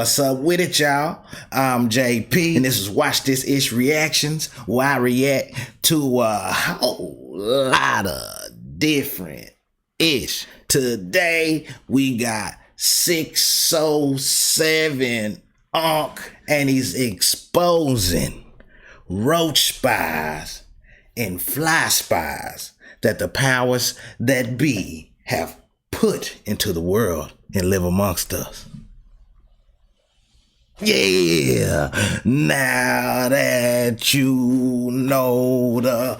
What's up with it, y'all? I'm JP, and this is Watch This Ish Reactions, where I react to a whole lot of different ish. Today, we got 607 Unc, and he's exposing Roach Spies and Fly Spies that the powers that be have put into the world and live amongst us. Yeah, now that you know the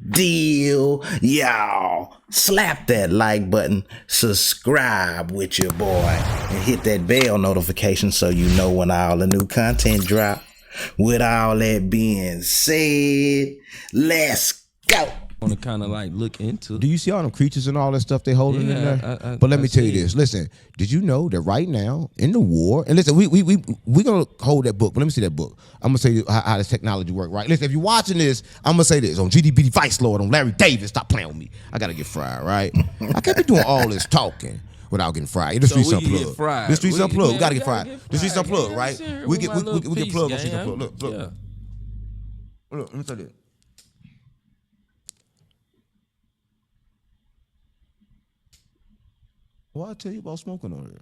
deal, y'all slap that like button, subscribe with your boy, and hit that bell notification so you know when all the new content drop. With all that being said, let's go. Want to kind of like look into. Do you see all them creatures and all that stuff they holding in there? But let me tell you this. Listen, did you know that right now in the war, and listen, we gonna hold that book, but let me see that book. I'm gonna say how this technology work, right? Listen, if you're watching this, I'm gonna say this on GDP Vice Lord, on Larry Davis, stop playing with me. I gotta get fried, right? I can't be doing all this talking without getting fried. The streets unplugged. The streets unplugged. We gotta get fried. The streets unplugged, right? We get plugged on streets unplugged. Look. Look, let me tell you this. Well, I tell you about smoking on here.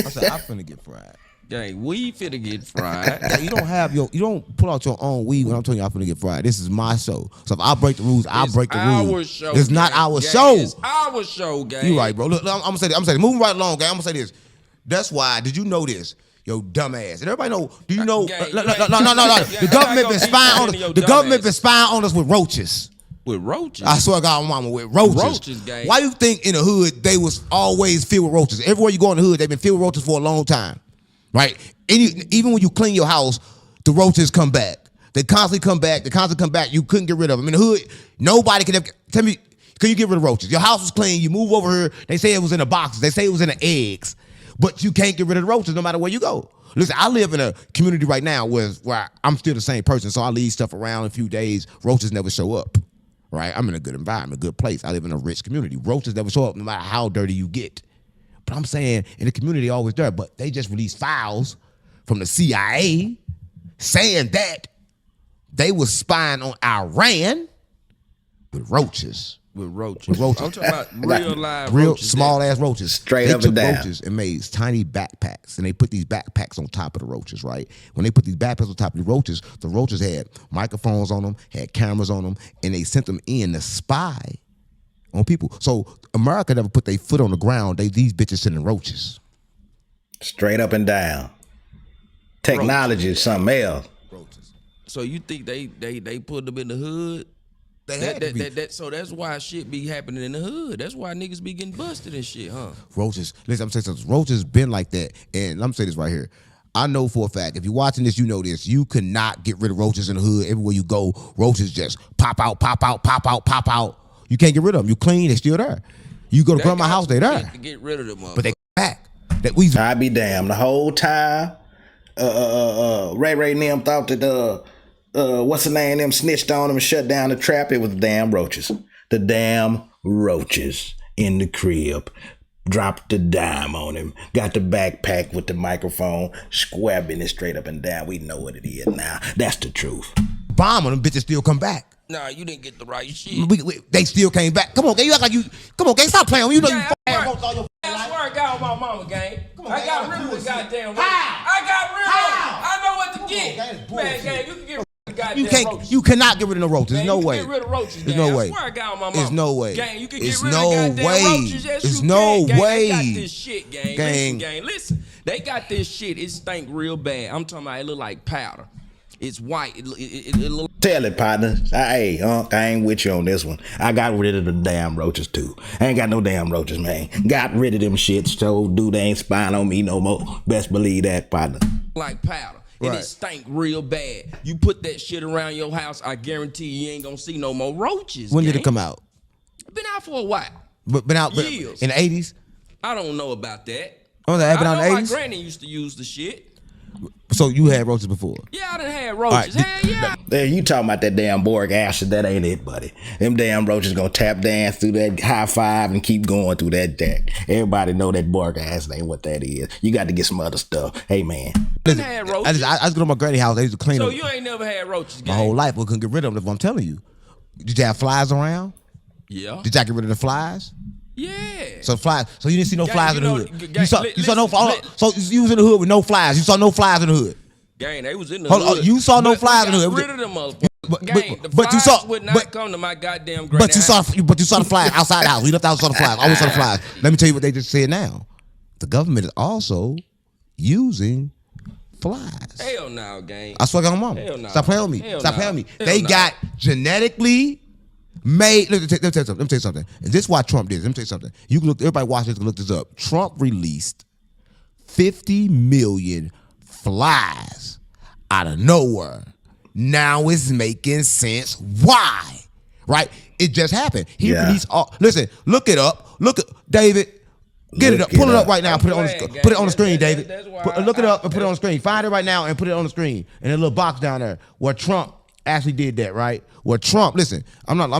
I said, I'm finna get fried. Gang, we finna get fried. Yeah, you don't pull out your own weed when I'm telling you I'm finna get fried. This is my show. So if I break the rules, I'll break the rules. Show, it's not our show. It's our show, gang. You right, bro. Look, I'm gonna say this. Moving right along, gang. I'm gonna say this. That's why, did you know this? Yo, dumbass. And everybody know, do you know? No. The government been spying on us. The government been spying on us with roaches. With roaches? I swear to God, mama, with roaches. Roaches, gang. Why you think in the hood they was always filled with roaches? Everywhere you go in the hood, they've been filled with roaches for a long time, right? Even when you clean your house, the roaches come back. They constantly come back. You couldn't get rid of them. In the hood, nobody can ever, tell me, can you get rid of roaches? Your house was clean. You move over here. They say it was in the boxes. They say it was in the eggs. But you can't get rid of the roaches no matter where you go. Listen, I live in a community right now where I'm still the same person, so I leave stuff around in a few days. Roaches never show up. Right, I'm in a good environment, a good place. I live in a rich community. Roaches never show up no matter how dirty you get. But I'm saying in the community, always there. But they just released files from the CIA saying that they was spying on Iran with roaches. With roaches. I'm talking about real live real roaches. Small ass roaches. Straight up and down. They took roaches and made tiny backpacks, and they put these backpacks on top of the roaches, right? When they put these backpacks on top of the roaches had microphones on them, had cameras on them, and they sent them in to spy on people. So America never put their foot on the ground. These bitches sending roaches. Straight up and down. Technology is something else. Roaches. So you think they put them in the hood? So that's why shit be happening in the hood. That's why niggas be getting busted and shit, huh? Roaches. Listen, I'm saying something. Roaches been like that. And let me say this right here. I know for a fact, if you're watching this, you know this. You cannot get rid of roaches in the hood. Everywhere you go, roaches just pop out. You can't get rid of them. You clean, they're still there. You go to grandma's house, they're there. To get rid of them, but they back. I be damn. The whole time, Ray and them thought that what's the name? Them snitched on them and shut down the trap. It was the damn roaches. The damn roaches in the crib. Dropped the dime on him. Got the backpack with the microphone. Squabbing it straight up and down. We know what it is now. That's the truth. Bomb on them bitches still come back. Nah, you didn't get the right shit. They still came back. Come on, gang. You act like you. Come on, gang. Stop playing with me. You know you roaches all your I swear I got on my mama, gang. I got rid of the goddamn roaches. How? I got rid of them. I know what to get. Man, gang, you can get rid of the goddamn roaches. You cannot get rid of no roaches. There's no you way. Can get rid of roaches, There's gang. no way. I swear I got on my mama. There's no way. Gang, you can There's get rid no of the goddamn way. roaches. Yes, There's you no can, way. They got this shit, gang. Gang. Listen, gang. Listen. They got this shit. It stink real bad. I'm talking about it look like powder. It's white. It look. Tell it, partner. Hey, I ain't with you on this one. I got rid of the damn roaches, too. I ain't got no damn roaches, man. Got rid of them shits, so dude ain't spying on me no more. Best believe that, partner. Like powder. And Right. it stank real bad. You put that shit around your house, I guarantee you ain't gonna see no more roaches. When did it come out? Been out for a while. Been out Years. in the 80s? I don't know about that. Oh, that I been out know in the my 80s? granny used to use the shit. So you had roaches before? Yeah, I done had roaches. Right, Hell yeah. There, you talking about that damn boric acid? That ain't it, buddy. Them damn roaches gonna tap dance through that high five and keep going through that deck. Everybody know that boric acid ain't what that is. You got to get some other stuff. Hey man, Listen, had roaches. I just go to my granny house. They used to clean So them. you ain't never had roaches, My whole life, we couldn't get rid of them. If I'm telling you, did you have flies around? Yeah. Did y'all get rid of the flies? Yeah. So flies. So you didn't see no Gang, flies you in the know, hood. gang, You saw no flies. listen. So you was in the hood with no flies. You saw no flies in the hood. Gang, they was in the Hold hood. on, you saw no But flies in the we hood. got rid of them motherfuckers. But- Gang, but- the but you flies saw- would not but- come to my goddamn granny But you saw the flies outside the house. We left out saw the flies. Always saw the flies. Let me tell you what they just said now. The government is also using flies. Hell no, gang. I swear to God, mama. Hell no. Stop playing with me. Hell Stop no. playing with me. Hell They no. got genetically made. Let me tell you something. And this is why Trump did. Let me tell you something. You can look. Everybody watch this. Can look this up. Trump released 50 million flies out of nowhere. Now it's making sense. Why? Right? It just happened. He Yeah. released all. Listen. Look it up. Look at David. Get it Look up. Pull it it up up. right now. I'm Put it on playing, the put it on the gang. screen, That's David. why Look it up and put it I- on the screen. Find it right now and put it on the screen. And a little box down there where Trump actually did that, right? Where Trump, listen, I'm not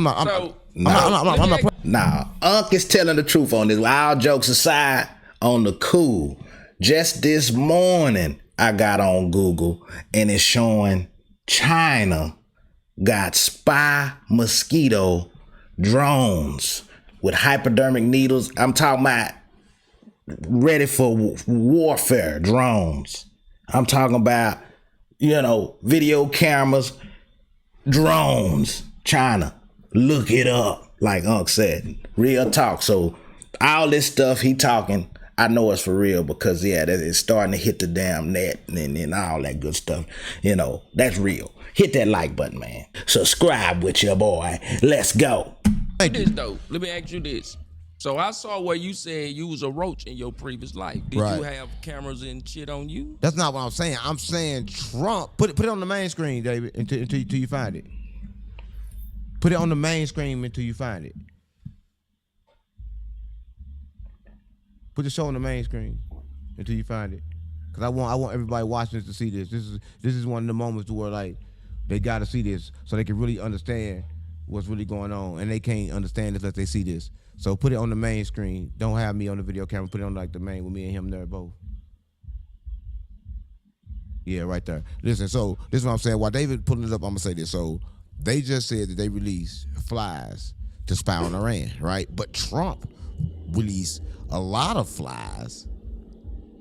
Nah, Unc is telling the truth on this. All jokes aside, on the cool. Just this morning, I got on Google and it's showing China got spy mosquito drones with hypodermic needles. I'm talking about ready for warfare drones. I'm talking about, video cameras, drones. China. Look it up, like Unc said. Real talk. So all this stuff he talking, I know it's for real because, that it's starting to hit the damn net and all that good stuff. That's real. Hit that like button, man. Subscribe with your boy. Let's go. This though. Let me ask you this. So I saw where you said you was a roach in your previous life. Did Right. you have cameras and shit on you? That's not what I'm saying. I'm saying Trump. Put it on the main screen, David, until you find it. Put it on the main screen until you find it. Put the show on the main screen until you find it. Cause I want everybody watching this to see this. This is one of the moments where like they gotta see this so they can really understand what's really going on. And they can't understand it unless they see this. So put it on the main screen. Don't have me on the video camera. Put it on like the main with me and him there both. Yeah, right there. Listen, so this is what I'm saying. While David pulling it up, I'm gonna say this. So they just said that they released flies to spy on Iran, right? But Trump released a lot of flies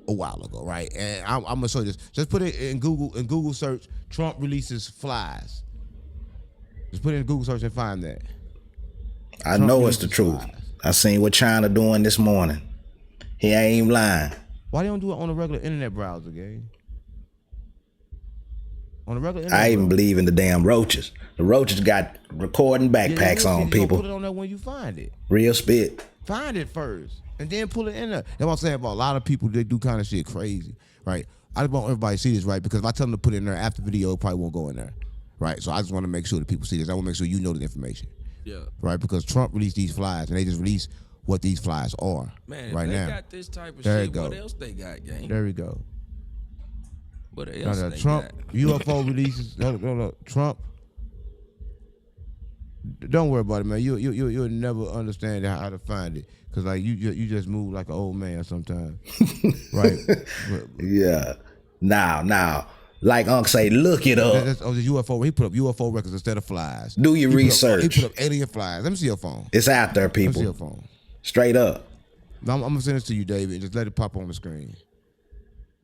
a while ago, right? And I'm gonna show you this. Just put it in Google search. Trump releases flies. Just put it in Google search and find that. I Trump know it's the releases truth. flies. I seen what China doing this morning. He ain't even lying. Why they don't do it on a regular internet browser, gang? On a regular internet I even browser. believe in the damn roaches. The roaches got recording Yeah, backpacks you on gonna people. Put it on there when you find it. Real spit. Find it first, and then pull it in there. That's what I'm saying about a lot of people. They do kind of shit crazy, right? I just want everybody to see this, right? Because if I tell them to put it in there after the video, it probably won't go in there, right? So I just want to make sure that people see this. I want to make sure you know the information, Yeah. right? Because Trump released these flies, and they just released what these flies are Man, right they now. got this type of There shit. you What go. else they got, gang? There we go. What Now, else the they Trump got? UFO releases. No, Trump. Don't worry about it, man. You'll never understand how to find it, cause like you just move like an old man sometimes, right? Yeah. Now, like Unc say, look it up. That's the UFO. He put up UFO records instead of flies. Do your He research. put up alien flies. Let me see your phone. It's out there, Let me see your people. phone. Straight up. I'm gonna send this to you, David, and just let it pop on the screen.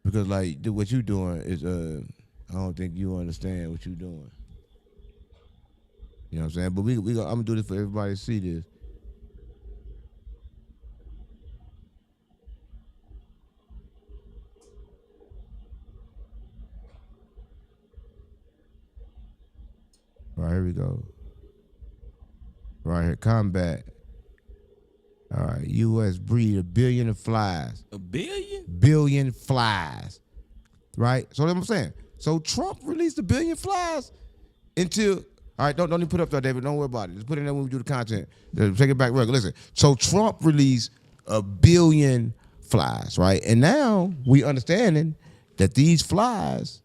Because like what you doing is I don't think you understand what you doing. You know what I'm saying? But I'm gonna do this for everybody to see this. All right, here we go. Right here, combat. All right, U.S. breed 1 billion of flies. 1 billion? Billion flies. Right? So that's what I'm saying. So Trump released 1 billion flies until, all right, don't even put it up there, David. Don't worry about it. Just put it in there when we do the content. Take it back regular. Listen. So Trump released 1 billion flies, right? And now we understanding that these flies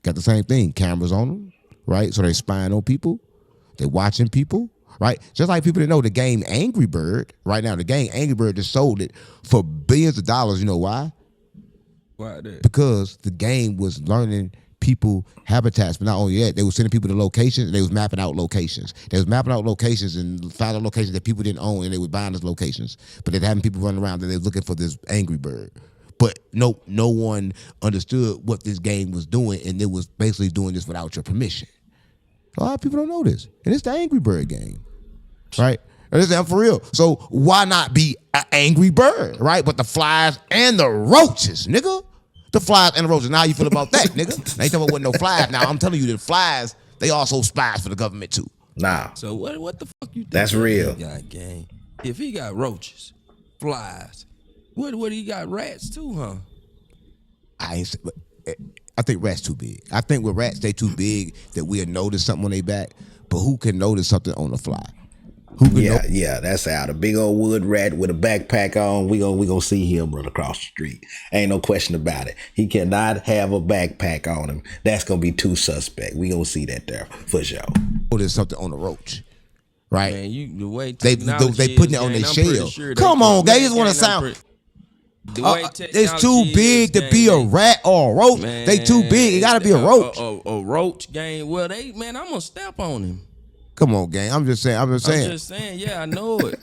got the same thing. Cameras on them, right? So they spying on people. They watching people, right? Just like people that know the game Angry Bird, right now, the game Angry Bird just sold it for billions of dollars. You know why? Why that? Because the game was learning people habitats, but not only that, they were sending people to locations, and they was mapping out locations. They was mapping out locations and found out locations that people didn't own, and they were buying those locations. But they're having people running around and they were looking for this Angry Bird. But no one understood what this game was doing, and it was basically doing this without your permission. A lot of people don't know this, and it's the Angry Bird game, right? I'm for real. So why not be an Angry Bird, right? But the flies and the roaches, nigga. The flies and the roaches. Now how you feel about that, nigga? Now you talking about what no flies. Now I'm telling you, the flies, they also spies for the government too. Nah. So what the fuck you think? That's real. Got gang. If he got roaches, flies, what he got rats too, huh? I think rats too big. I think with rats, they too big that we'll notice something on their back. But who can notice something on the fly? Yeah, that's out. A big old wood rat with a backpack on. We gonna see him run across the street. Ain't no question about it. He cannot have a backpack on him. That's gonna be too suspect. We gonna see that there for sure. Notice something on the roach, right? Man, the way they putting it on their shell. Come on, guys, you just want to sound. It's too big to be a rat or a roach. Man, they too big. It gotta be a roach. A roach game. Well, I'm gonna step on him. Come on, gang. I'm just saying. Yeah, I know it.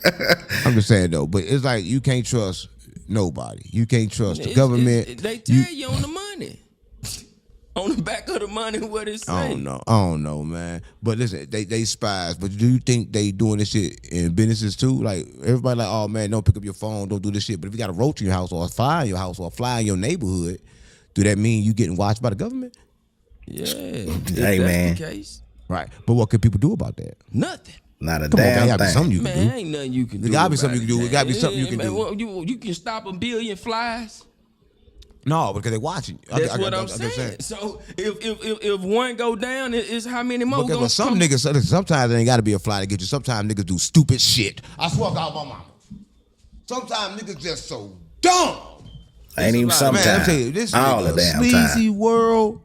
I'm just saying though, but it's like you can't trust nobody. You can't trust the government. They tell you on the money. On the back of the money, what it say? I don't know, man. But listen, they spies. But do you think they doing this shit in businesses too? Like everybody like, oh man, don't pick up your phone, don't do this shit. But if you got a roach in your house or a fly in your house or a fly in your neighborhood, do that mean you getting watched by the government? Yeah. Hey man. The case. Right. But what can people do about that? Nothing. Not a Come on, damn man, thing. Something you can do. Man, ain't nothing you can do. There gotta be something you can do. It gotta be something you can do. Well, you can stop a billion flies. No, because they watching. That's what I'm saying. So if one go down, it's how many more? Because some niggas, sometimes it ain't got to be a fly to get you. Sometimes niggas do stupid shit. I swear to God, my mama. Sometimes niggas just so dumb. Ain't even sometimes. Man, I tell you, this all the damn sleazy time. world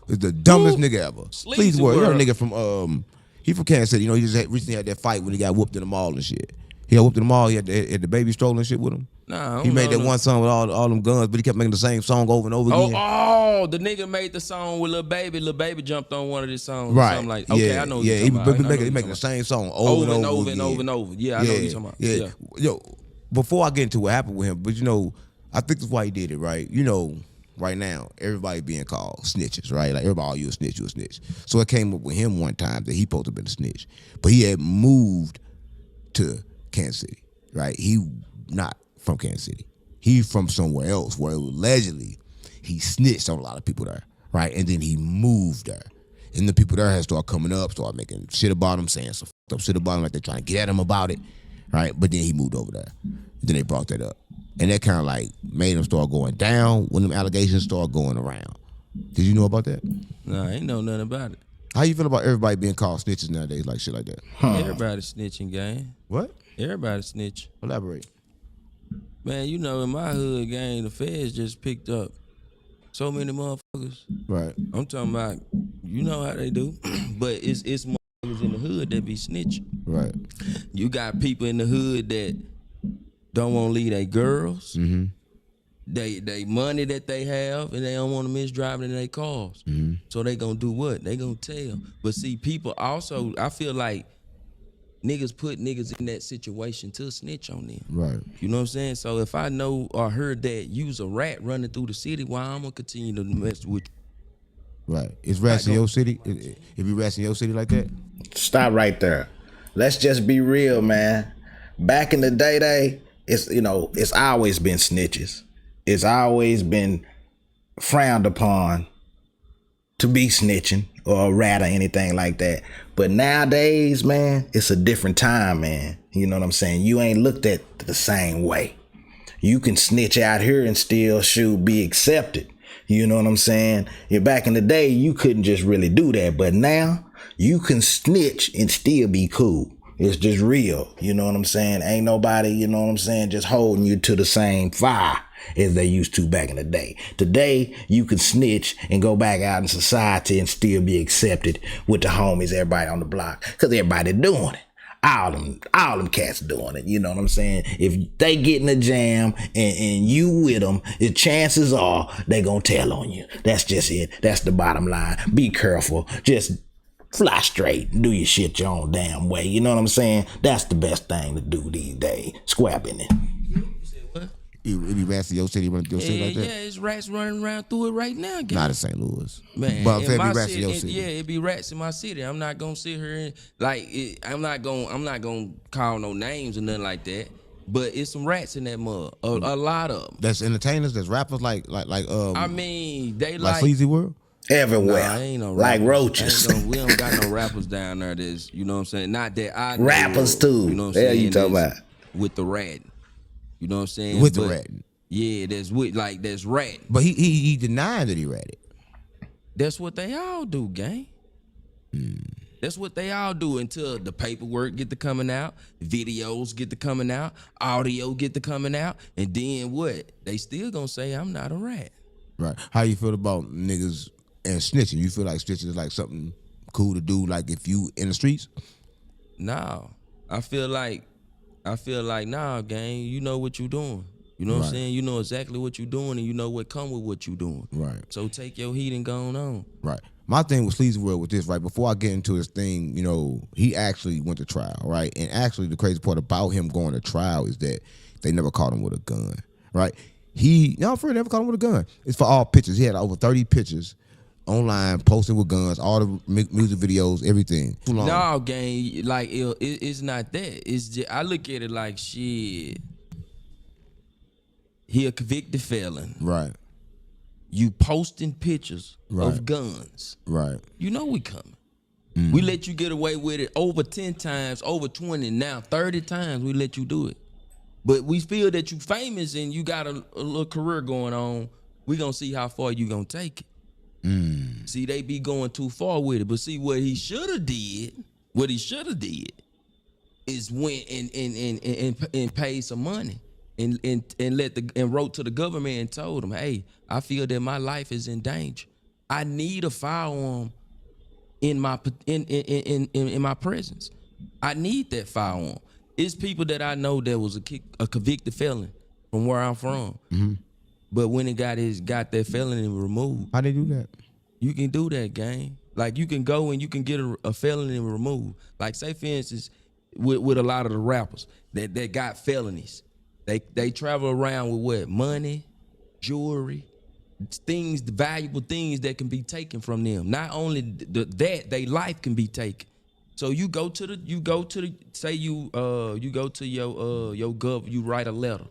is the dumbest nigga ever. Sleazy world. You know world. a nigga from he from Kansas City. You know, he just recently had that fight when he got whooped in the mall and shit. He got whooped in the mall. He had the baby stroller and shit with him. Nah, he made that one song with all them guns, but he kept making the same song over and over again. Oh, the nigga made the song with Lil Baby. Lil Baby jumped on one of his songs. Right. Something like, okay, yeah, I know what yeah. you're talking about. He making the same song over and over again. Yeah, I know what you're talking about. Yeah. Yo, before I get into what happened with him, but you know, I think that's why he did it, right? You know, right now, everybody being called snitches, right? Like everybody, oh, you a snitch, you a snitch. So it came up with him one time that he supposed to have been a snitch. But he had moved to Kansas City, right? He not from Kansas City. He from somewhere else where allegedly he snitched on a lot of people there, right? And then he moved there. And the people there had started coming up, started making shit about him, saying some fucked up shit about him, like they're trying to get at him about it, right? But then he moved over there. And then they brought that up. And that kind of like made him start going down when them allegations started going around. Did you know about that? Nah, I ain't know nothing about it. How you feel about everybody being called snitches nowadays, like shit like that? Everybody snitching, gang. What? Everybody snitch. Elaborate. Man, you know, in my hood, gang, the feds just picked up so many motherfuckers. Right. I'm talking about, you know how they do, but it's motherfuckers in the hood that be snitching. Right. You got people in the hood that don't want to leave their girls, they money that they have, and they don't want to miss driving in their cars. So they gonna do what? They gonna tell. But see, people also, I feel like niggas put niggas in that situation to snitch on them. Right. You know what I'm saying? So if I know or heard that you's a rat running through the city, why I'm gonna continue to mess with you? Right. Is rats in your city? If you rats in your city like that? Stop right there. Let's just be real, man. Back in the day, it's always been snitches. It's always been frowned upon to be snitching or a rat or anything like that. But nowadays, man, it's a different time, man. You know what I'm saying? You ain't looked at the same way. You can snitch out here and still be accepted. You know what I'm saying? Back in the day, you couldn't just really do that. But now you can snitch and still be cool. It's just real. You know what I'm saying? Ain't nobody, you know what I'm saying, just holding you to the same fire. as they used to back in the day. Today, you can snitch and go back out in society and still be accepted with the homies, everybody on the block, because everybody doing it. All them cats doing it. You know what I'm saying? If they get in a jam and you with them, the chances are they gonna tell on you. That's just it. That's the bottom line. Be careful. Just fly straight. Do your shit your own damn way. You know what I'm saying? That's the best thing to do these days. Squabbing it. It be rats in your city running through your city like that? Yeah, it's rats running around through it right now. Gang. Not in St. Louis. Man, but I'm saying in it my be rats in your city, city. yeah, it be rats in my city. I'm not gonna sit here and I'm not gonna call no names or nothing like that. But it's some rats in that mud. A lot of them. That's entertainers, that's rappers like I mean, they like Sleazy World? Everywhere. Nah, ain't no like rappers. roaches. We don't got no rappers down there that's, you know what I'm saying? Not that I know Rappers of, too. You know what I'm Yeah, saying? you talking That's about. with the rat. You know what I'm saying? With the rat. Yeah, that's rat. But he denied that he ratted. That's what they all do, gang. That's what they all do until the paperwork get to coming out, videos get to coming out, audio get to coming out, and then what? They still gonna say I'm not a rat. Right. How you feel about niggas and snitching? You feel like snitching is like something cool to do, like if you in the streets? No. I feel like, nah, gang, you know what you doing. You know what I'm saying? You know exactly what you doing, and you know what come with what you doing. Right. So take your heat and go on. Right. My thing with Sleazy World with this, right, before I get into his thing, you know, he actually went to trial, right? And actually the crazy part about him going to trial is that they never caught him with a gun, right? For real, never caught him with a gun. It's for all pictures. He had over 30 pictures online, posting with guns, all the music videos, everything. No, gang, like it's not that. It's just, I look at it like shit. He a convicted felon. Right. You posting pictures Right. of guns. Right. You know we coming. We let you get away with it over 10 times, over 20, now 30 times we let you do it. But we feel that you famous and you got a little career going on. We gonna see how far you gonna take it. See, they be going too far with it. But see, what he should have did is went and paid some money and wrote to the government and told them, hey, I feel that my life is in danger. I need a firearm in my presence. I need that firearm. It's people that I know that was a convicted felon from where I'm from. But when it got that felony removed. How they do that? You can do that, gang. Like you can go and you can get a felony removed. Like say for instance, with a lot of the rappers that got felonies. They travel around with what? Money, jewelry, things, valuable things that can be taken from them. Not only that, they life can be taken. So you go to your gov, you write a letter.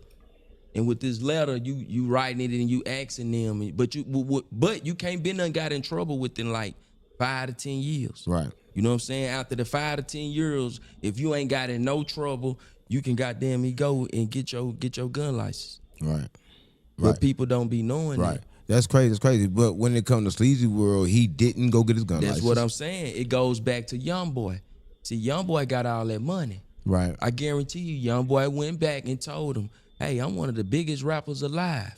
And with this letter, you writing it and you asking them, but you can't be none got in trouble within like 5 to 10 years. Right. You know what I'm saying? After the 5 to 10 years, if you ain't got in no trouble, you can goddamn go and get your gun license. Right. But people don't be knowing Right. that. That's crazy. That's crazy. But when it comes to Sleazy World, he didn't go get his gun license. That's what I'm saying. It goes back to Youngboy. See, Youngboy got all that money. Right. I guarantee you, Youngboy went back and told him, hey, I'm one of the biggest rappers alive.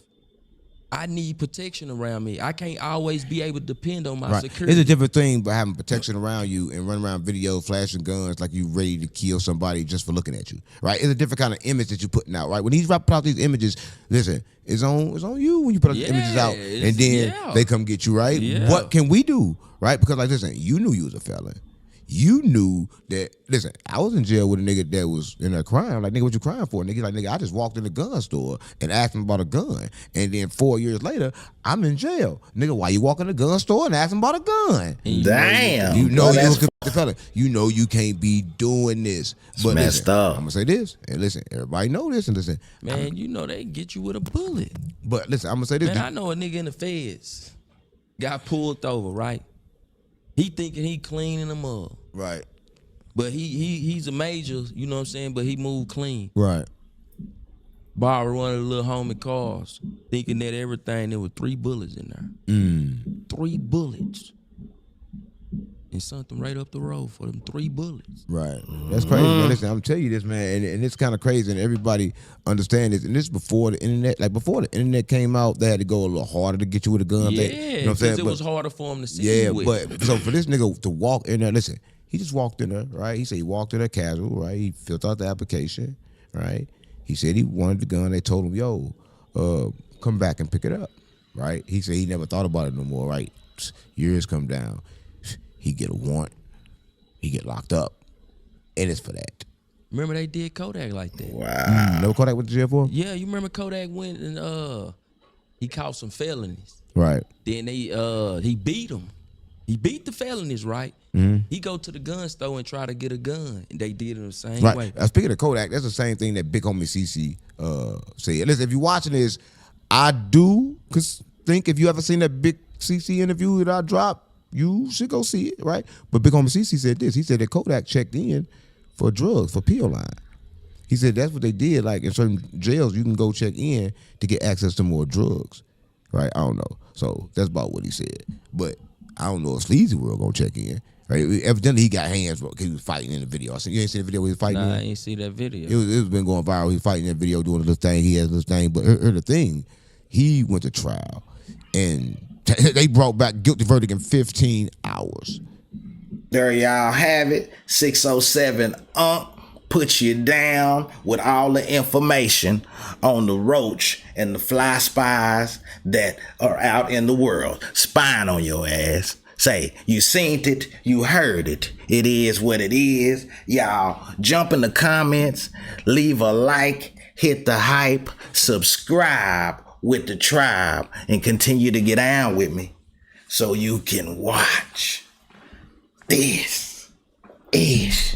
I need protection around me. I can't always be able to depend on my security. It's a different thing by having protection around you and running around videos, flashing guns like you ready to kill somebody just for looking at you. Right? It's a different kind of image that you're putting out. Right? When these rappers put out these images, listen, it's on you when you put the images out, and then they come get you. Right? Yeah. What can we do? Right? Because like, listen, you knew you was a felon. You knew that, listen, I was in jail with a nigga that was in a crime. Like, nigga, what you crying for? Nigga, I just walked in the gun store and asked him about a gun. And then 4 years later, I'm in jail. Nigga, why you walk in the gun store and ask him about a gun? Damn. You know you was a felon. You know you can't be doing this. But messed up. I'm going to say this. And listen, everybody know this. And listen. Man, you know they can get you with a bullet. But listen, I'm going to say this. Man, I know a nigga in the feds got pulled over, right? He thinking he clean in the mud. Right. But he's a major, you know what I'm saying? But he moved clean. Right. Borrowed one of the little homie cars, thinking that everything, there were 3 bullets in there. 3 bullets. and sent them right up the road for them 3 bullets. Right. That's crazy, man. Listen, I'm telling you this, man, and it's kind of crazy, and everybody understand this. And this is before the internet. Like, before the internet came out, they had to go a little harder to get you with a gun. Yeah, you know what I'm saying? it was harder for him to see Yeah, you with. but so for this nigga to walk in there, listen, he just walked in there, right? He said he walked in there casual, right? He filled out the application, right? He said he wanted the gun. They told him, yo, come back and pick it up, right? He said he never thought about it no more, right? Years come down. He get a warrant. He get locked up. And it's for that. Remember they did Kodak like that. Wow. Never Kodak went to jail for? Yeah, you remember Kodak went and he caught some felonies. Right. Then he beat him. He beat the felonies, right? He go to the gun store and try to get a gun. And they did it the same way. Speaking of Kodak, that's the same thing that Big Homie CC said. Listen, if you're watching this, I do think if you ever seen that Big CC interview that I dropped, you should go see it, right? But Big Homie CC said this. He said that Kodak checked in for drugs, for pill line. He said that's what they did. Like, in certain jails, you can go check in to get access to more drugs, right? I don't know. So that's about what he said. But I don't know if Sleazy World gonna check in, right? Evidently, he got hands, bro, because he was fighting in the video. You ain't seen the video where he was fighting Nah, in? I ain't see that video. It was been going viral. He was fighting in that video, doing a little thing. He has a little thing. But here's the thing. He went to trial, and they brought back guilty verdict in 15 hours. There y'all have it. 607 puts you down with all the information on the Roach and the fly spies that are out in the world spying on your ass. Say, you seen it, you heard it. It is what it is. Y'all jump in the comments, leave a like, hit the hype, subscribe with the tribe, and continue to get down with me so you can watch this ish.